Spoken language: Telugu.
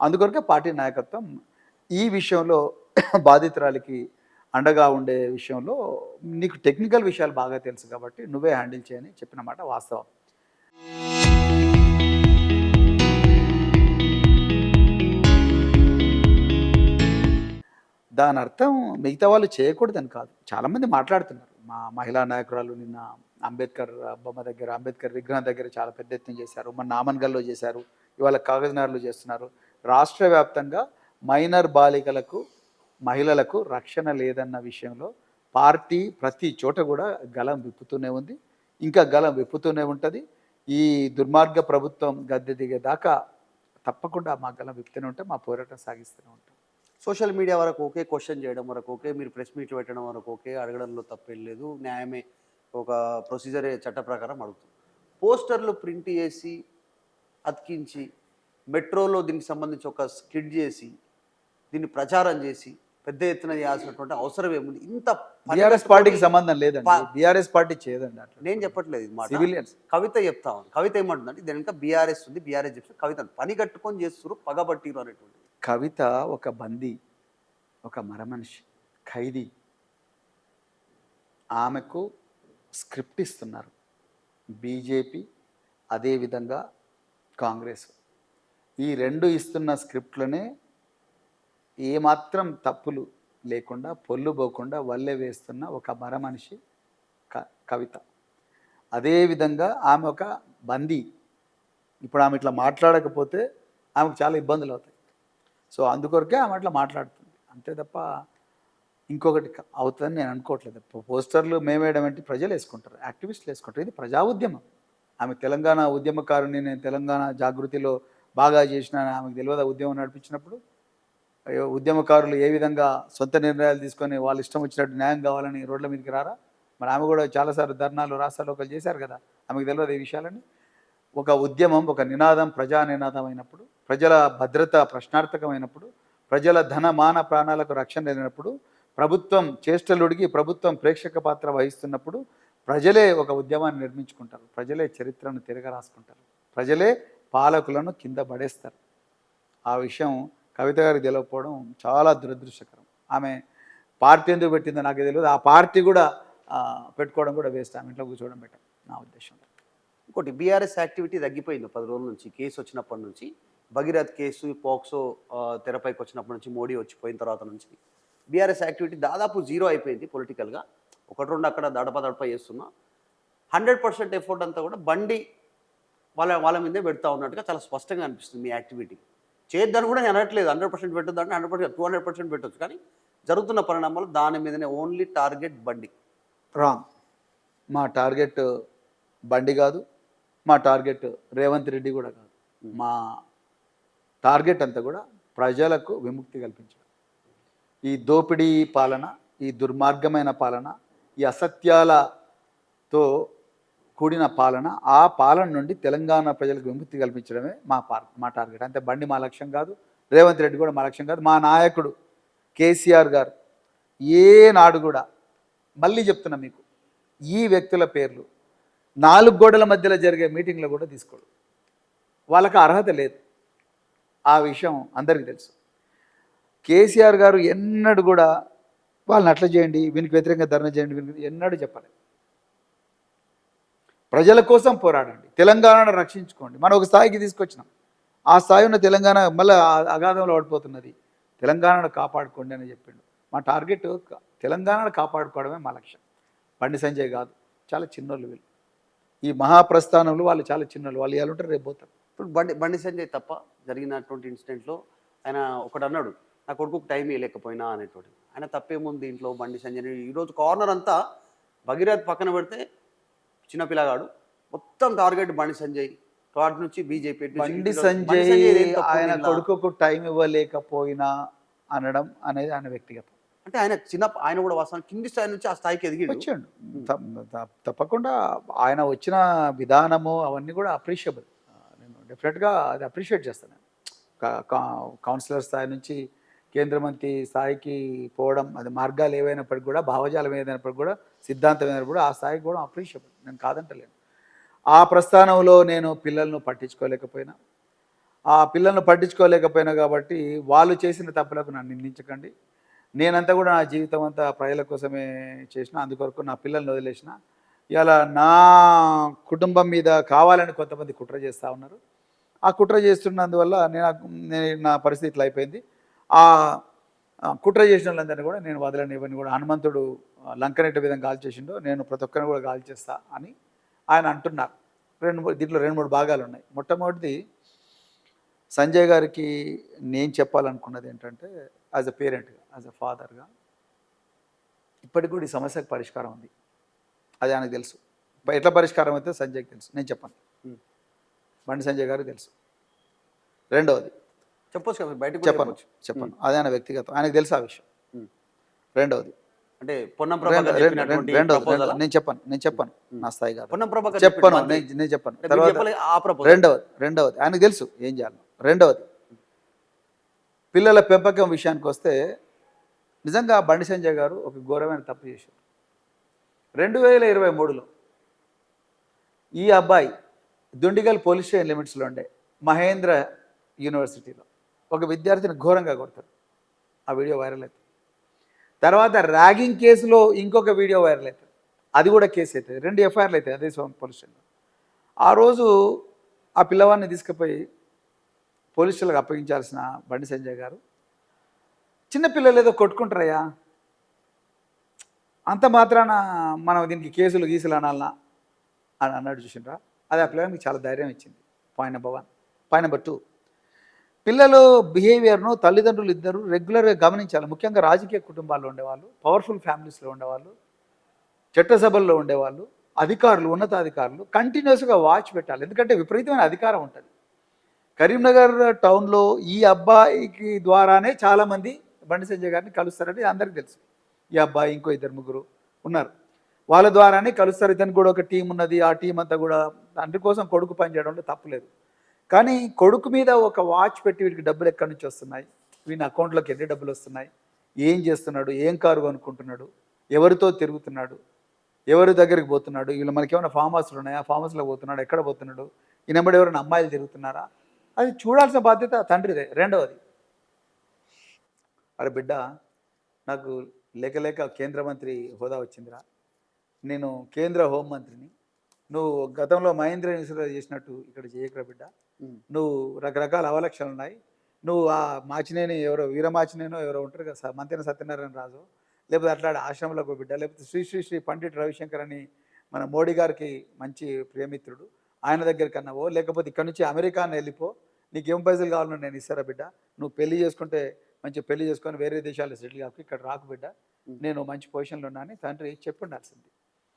అందుకొరకే పార్టీ నాయకత్వం ఈ విషయంలో బాధితురాలికి అండగా ఉండే విషయంలో నీకు టెక్నికల్ విషయాలు బాగా తెలుసు కాబట్టి నువ్వే హ్యాండిల్ చేయని చెప్పిన మాట వాస్తవం. దాని అర్థం మిగతా వాళ్ళు చేయకూడదని కాదు. చాలామంది మాట్లాడుతున్నారు. మా మహిళా నాయకురాలు నిన్న అంబేద్కర్ బొమ్మ దగ్గర, అంబేద్కర్ విగ్రహం దగ్గర చాలా పెద్ద ఎత్తున చేశారు. మన నామన్గల్లో చేశారు. ఇవాళ కాగజ్‌నగర్‌లో చేస్తున్నారు. రాష్ట్ర వ్యాప్తంగా మైనర్ బాలికలకు, మహిళలకు రక్షణ లేదన్న విషయంలో పార్టీ ప్రతి చోట కూడా గళం విప్పుతూనే ఉంది. ఇంకా గళం విప్పుతూనే ఉంటుంది. ఈ దుర్మార్గ ప్రభుత్వం గద్దె దిగేదాకా తప్పకుండా మా గళం విప్పుతూనే ఉంటాం. మా పోరాటం సాగిస్తూనే ఉంటాం. సోషల్ మీడియా వరకు ఓకే, క్వశ్చన్ చేయడం వరకు ఓకే, మీరు ప్రెస్ మీట్లు పెట్టడం వరకు ఓకే, అడగడంలో తప్పేం లేదు, న్యాయమే, ఒక ప్రొసీజరే చట్ట ప్రకారం అడుగుతుంది. పోస్టర్లు ప్రింట్ చేసి అతికించి మెట్రోలో దీనికి సంబంధించి ఒక స్కిడ్ చేసి దీన్ని ప్రచారం చేసి పెద్ద ఎత్తున చేయాల్సినటువంటి అవసరం ఏముంది? ఇంత బీఆర్ఎస్ పార్టీకి సంబంధం లేదండి. బీఆర్ఎస్ పార్టీ చేయదండి అట్లా. నేను చెప్పట్లేదు ఇది మాట, సివిలియన్స్. కవిత చెప్తా ఉంది. కవిత ఏమంటుందంటే దీని ఇంకా బీఆర్ఎస్ ఉంది, బీఆర్ఎస్ చెప్తే కవిత పని కట్టుకొని చేస్తున్నారు, పగబట్టిరు అనేటువంటి. కవిత ఒక బందీ, ఒక మరమనిషి, ఖైదీ. ఆమెకు స్క్రిప్ట్ ఇస్తున్నారు బీజేపీ, అదేవిధంగా కాంగ్రెస్. ఈ రెండు ఇస్తున్న స్క్రిప్ట్లోనే ఏమాత్రం తప్పులు లేకుండా, పొల్లు పోకుండా వల్లె వేస్తున్న ఒక మరమనిషి కవిత. అదేవిధంగా ఆమె ఒక బందీ. ఇప్పుడు ఆమె ఇట్లా మాట్లాడకపోతే ఆమెకు చాలా ఇబ్బందులు అవుతాయి. సో అందుకొరకే ఆమె అట్లా మాట్లాడుతుంది అంతే తప్ప ఇంకొకటి అవుతుందని నేను అనుకోవట్లేదు. పోస్టర్లు మేము వేయడం అంటే ప్రజలు వేసుకుంటారు, యాక్టివిస్టులు వేసుకుంటారు. ఇది ప్రజా ఉద్యమం. ఆమె తెలంగాణ ఉద్యమకారుని, నేను తెలంగాణ జాగృతిలో బాగా చేసిన ఆమెకు తెలియదు ఉద్యమం నడిపించినప్పుడు. ఉద్యమకారులు ఏ విధంగా సొంత నిర్ణయాలు తీసుకొని వాళ్ళు ఇష్టం వచ్చినట్టు న్యాయం కావాలని రోడ్ల మీదకి రారా? మరి ఆమె కూడా చాలాసార్లు ధర్నాలు, రాస్తారోకలు చేశారు కదా. ఆమెకు తెలియదు ఈ విషయాలని. ఒక ఉద్యమం, ఒక నినాదం ప్రజా నినాదం అయినప్పుడు, ప్రజల భద్రత ప్రశ్నార్థకమైనప్పుడు, ప్రజల ధన మాన ప్రాణాలకు రక్షణ లేనప్పుడు, ప్రభుత్వం చేష్టలుడికి ప్రభుత్వం ప్రేక్షక పాత్ర వహిస్తున్నప్పుడు ప్రజలే ఒక ఉద్యమాన్ని నిర్మించుకుంటారు. ప్రజలే చరిత్రను తిరగరాసుకుంటారు. ప్రజలే పాలకులను కింద పడేస్తారు. ఆ విషయం కవిత గారికి తెలియకపోవడం చాలా దురదృష్టకరం. ఆమె పార్టీ ఎందుకు పెట్టిందో నాకు తెలియదు. ఆ పార్టీ కూడా పెట్టుకోవడం కూడా వేస్ట్. ఆమె ఇంట్లో కూర్చోవడం బెటర్ నా ఉద్దేశంలో. ఇంకోటి, బీఆర్ఎస్ యాక్టివిటీ తగ్గిపోయింది 10 రోజుల నుంచి. కేసు వచ్చినప్పటి నుంచి, భగీరథ్ కేసు, పోక్సో తెరపైకి వచ్చినప్పటి నుంచి, మోడీ వచ్చిపోయిన తర్వాత నుంచి బీఆర్ఎస్ యాక్టివిటీ దాదాపు జీరో అయిపోయింది పొలిటికల్గా. ఒకటి రెండు అక్కడ దడప చేస్తున్నా. 100% ఎఫర్ట్ అంతా కూడా బండి వాళ్ళ మీదే పెడతా ఉన్నట్టుగా చాలా స్పష్టంగా అనిపిస్తుంది మీ యాక్టివిటీ. చేద్దని కూడా నేను అనట్లేదు, 100% పెట్టొద్దు అంటే 100%, 200% పెట్టొచ్చు. కానీ జరుగుతున్న పరిణామాలు దాని మీదనే ఓన్లీ టార్గెట్ బండి. రాంగ్. మా టార్గెట్ బండి కాదు, మా టార్గెట్ రేవంత్ రెడ్డి కూడా కాదు. మా టార్గెట్ అంతా కూడా ప్రజలకు విముక్తి కల్పించడం. ఈ దోపిడీ పాలన, ఈ దుర్మార్గమైన పాలన, ఈ అసత్యాలతో కూడిన పాలన, ఆ పాలన నుండి తెలంగాణ ప్రజలకు విముక్తి కల్పించడమే మా టార్గెట్. అంతే. బండి మా లక్ష్యం కాదు, రేవంత్ రెడ్డి కూడా మా లక్ష్యం కాదు. మా నాయకుడు కేసీఆర్ గారు ఏనాడు కూడా, మళ్ళీ చెప్తున్నా మీకు, ఈ వ్యక్తుల పేర్లు 4 గోడల మధ్యలో జరిగే మీటింగ్లో కూడా తీసుకోడు. వాళ్ళకి అర్హత లేదు. ఆ విషయం అందరికీ తెలుసు. కేసీఆర్ గారు ఎన్నడూ కూడా వాళ్ళని అట్లా చేయండి, వీనికి వ్యతిరేకంగా ధర్నా చేయండి, వీనికి ఎన్నడూ చెప్పలేదు. ప్రజల కోసం పోరాడండి, తెలంగాణను రక్షించుకోండి. మనం ఒక స్థాయికి తీసుకొచ్చినాం. ఆ స్థాయి ఉన్న తెలంగాణ మళ్ళీ అగాధంలో పడిపోతున్నది. తెలంగాణను కాపాడుకోండి అని చెప్పిండు. మా టార్గెట్ తెలంగాణను కాపాడుకోవడమే మా లక్ష్యం. బండి సంజయ్ కాదు, చాలా చిన్నోళ్ళు వీళ్ళు. ఈ మహాప్రస్థానంలో వాళ్ళు చాలా చిన్నోళ్ళు. వాళ్ళు ఎలా ఉంటారు, రేపు పోతారు. ఇప్పుడు బండి సంజయ్ తప్ప జరిగినటువంటి ఇన్సిడెంట్లో ఆయన ఒకటి అన్నాడు, నా కొడుకుకు టైం ఇవ్వలేకపోయినా అనేటువంటి. ఆయన తప్పేముంది దీంట్లో? బండి సంజయ్ ఈరోజు కార్నర్ అంతా భగీరథ్ పక్కన పెడితే చిన్నపిల్లగాడు, మొత్తం టార్గెట్ బండి సంజయ్. వాటి నుంచి బీజేపీ. బండి సంజయ్ ఆయన కొడుకుకు టైం ఇవ్వలేకపోయినా అనడం అనేది ఆయన వ్యక్తిగతం. అంటే ఆయన కూడా వాస్తవానికి కింది స్థాయి నుంచి ఆ స్థాయికి ఎదిగి వచ్చాడు. తప్పకుండా ఆయన వచ్చిన విధానము అవన్నీ కూడా అప్రిషియబుల్. నేను డెఫినెట్గా అది అప్రిషియేట్ చేస్తాను. కౌన్సిలర్ స్థాయి నుంచి కేంద్ర మంత్రి స్థాయికి పోవడం, అది మార్గాలు ఏవైనప్పటికీ కూడా, భావజాలం ఏదైనప్పటికీ కూడా, సిద్ధాంతం ఏదైనప్పుడు కూడా ఆ స్థాయికి కూడా అప్రిషియబుల్. నేను కాదంటలేను. ఆ ప్రస్థానంలో నేను పిల్లలను పట్టించుకోలేకపోయినా, ఆ పిల్లల్ని పట్టించుకోలేకపోయినా కాబట్టి వాళ్ళు చేసిన తప్పులకు నన్ను నిందించకండి. నేనంతా కూడా నా జీవితం అంతా ప్రజల కోసమే చేసిన, అందుకొరకు నా పిల్లల్ని వదిలేసిన. ఇలా నా కుటుంబం మీద కావాలని కొంతమంది కుట్ర చేస్తూ ఉన్నారు. ఆ కుట్ర చేస్తున్నందువల్ల నా పరిస్థితి ఇట్లా అయిపోయింది. ఆ కుట్ర చేసిన వాళ్ళందరినీ కూడా నేను వదలని ఇవన్నీ కూడా హనుమంతుడు లంకనెట్ట విధంగా గాల్ చేసిండో నేను ప్రతి ఒక్కరిని కూడా గాల్ చేస్తా అని ఆయన అంటున్నారు. దీంట్లో 2-3 భాగాలు ఉన్నాయి. మొట్టమొదటిది సంజయ్ గారికి నేను చెప్పాలనుకున్నది ఏంటంటే, యాజ్ అ పేరెంట్గా, యాజ్ అ ఫాదర్గా, ఇప్పటికి కూడా ఈ సమస్యకు పరిష్కారం ఉంది. అది ఆయనకు తెలుసు. ఎట్లా పరిష్కారం అయితే సంజయ్కి తెలుసు, నేను చెప్పను. బండి సంజయ్ గారికి తెలుసు. రెండవది చెప్పొచ్చు కదా బయటకు చెప్పను అది ఆయన వ్యక్తిగతం, ఆయనకు తెలుసు ఆ విషయం. రెండవది అంటే పొన్నం ప్రభాకర్ చెప్పినటువంటి ప్రపోజల్ నేను చెప్పను నా స్థాయి కాదు, పొన్నం ప్రభాకర్ చెప్పను, నేను చెప్పను. తర్వాత రెండవది ఆయనకు తెలుసు ఏం చేయాలి. రెండవది పిల్లల పెంపకం విషయానికి వస్తే నిజంగా బండి సంజయ్ గారు ఒక ఘోరమైన తప్పు చేశారు. 2023లో ఈ అబ్బాయి దుండిగల్ పోలీస్ స్టేషన్ లిమిట్స్లో ఉండే మహేంద్ర యూనివర్సిటీలో ఒక విద్యార్థిని ఘోరంగా కొడతారు. ఆ వీడియో వైరల్ అవుతుంది. తర్వాత ర్యాగింగ్ కేసులో ఇంకొక వీడియో వైరల్ అవుతుంది, అది కూడా కేసు అవుతుంది. 2 ఎఫ్ఐఆర్లు అవుతాయి అదే పోలీస్ స్టేషన్లో. ఆ రోజు ఆ పిల్లవాడిని తీసుకుపోయి పోలీస్ స్టేషన్లకు అప్పగించాల్సిన బండి సంజయ్ గారు చిన్నపిల్లలు ఏదో కొట్టుకుంటారయ్యా, అంత మాత్రాన మనం దీనికి కేసులు గీసులు అనాలనా అని అన్నాడు. చూసిండ్రా, అది ఆ పిల్లలకి చాలా ధైర్యం ఇచ్చింది. Point number 1. పాయింట్ నెంబర్ 2, పిల్లలు బిహేవియర్ను తల్లిదండ్రులు ఇద్దరు రెగ్యులర్గా గమనించాలి. ముఖ్యంగా రాజకీయ కుటుంబాల్లో ఉండేవాళ్ళు, పవర్ఫుల్ ఫ్యామిలీస్లో ఉండేవాళ్ళు, చట్టసభల్లో ఉండేవాళ్ళు, అధికారులు, ఉన్నతాధికారులు కంటిన్యూస్గా వాచ్ పెట్టాలి. ఎందుకంటే విపరీతమైన అధికారం ఉంటుంది. కరీంనగర్ టౌన్లో ఈ అబ్బాయికి ద్వారానే చాలామంది బండి సంజయ్ గారిని కలుస్తారని అందరికీ తెలుసు. ఈ అబ్బాయి ఇంకో 2-3 ఉన్నారు, వాళ్ళ ద్వారానే కలుస్తారు. ఇతనికి కూడా ఒక టీం ఉన్నది. ఆ టీం అంతా కూడా తండ్రి కోసం కొడుకు పనిచేయడంలో తప్పులేదు. కానీ కొడుకు మీద ఒక వాచ్ పెట్టి వీడికి డబ్బులు ఎక్కడి నుంచి వస్తున్నాయి, వీని అకౌంట్లోకి ఎన్ని డబ్బులు వస్తున్నాయి, ఏం చేస్తున్నాడు, ఏం కారు కొనుక్కుంటున్నాడు, ఎవరితో తిరుగుతున్నాడు, ఎవరి దగ్గరికి పోతున్నాడు, వీళ్ళు మనకేమైనా ఫామ్ హౌస్లు ఉన్నాయా, ఫామ్ హౌస్లో పోతున్నాడు, ఎక్కడ పోతున్నాడు, ఈయనబడి ఎవరైనా అమ్మాయిలు తిరుగుతున్నారా, అది చూడాల్సిన బాధ్యత తండ్రిదే. రెండవది, అరే బిడ్డ, నాకు లేక కేంద్ర మంత్రి హోదా వచ్చిందిరా, నేను కేంద్ర హోంమంత్రిని, నువ్వు గతంలో మహేంద్ర యూనివర్సిటీలో చేసినట్టు ఇక్కడ చేయకరా బిడ్డ, నువ్వు రకరకాల అవలక్షణలు ఉన్నాయి, నువ్వు ఆ మాచినేని ఎవరో వీరమాచినేనో ఎవరో ఉంటారు కదా, మంతెన సత్యనారాయణ రాజు, లేకపోతే అట్లాంటి ఆశ్రమంలో బిడ్డ, లేకపోతే శ్రీ పండిట్ రవిశంకర్ అని మన మోడీ గారికి మంచి ప్రియమిత్రుడు, ఆయన దగ్గరికి అన్నావో, లేకపోతే ఇక్కడ నుంచి అమెరికాని వెళ్ళిపో, నీకు ఏం పైసలు కావాలో నేను ఇస్తారా బిడ్డ, నువ్వు పెళ్లి చేసుకుంటే మంచి పెళ్లి చేసుకొని వేరే దేశాల్లో సెటిల్ కాకు, ఇక్కడ రాకు బిడ్డ, నేను మంచి పొజిషన్లో ఉన్నా అని తండ్రి చెప్పి ఉండాల్సింది.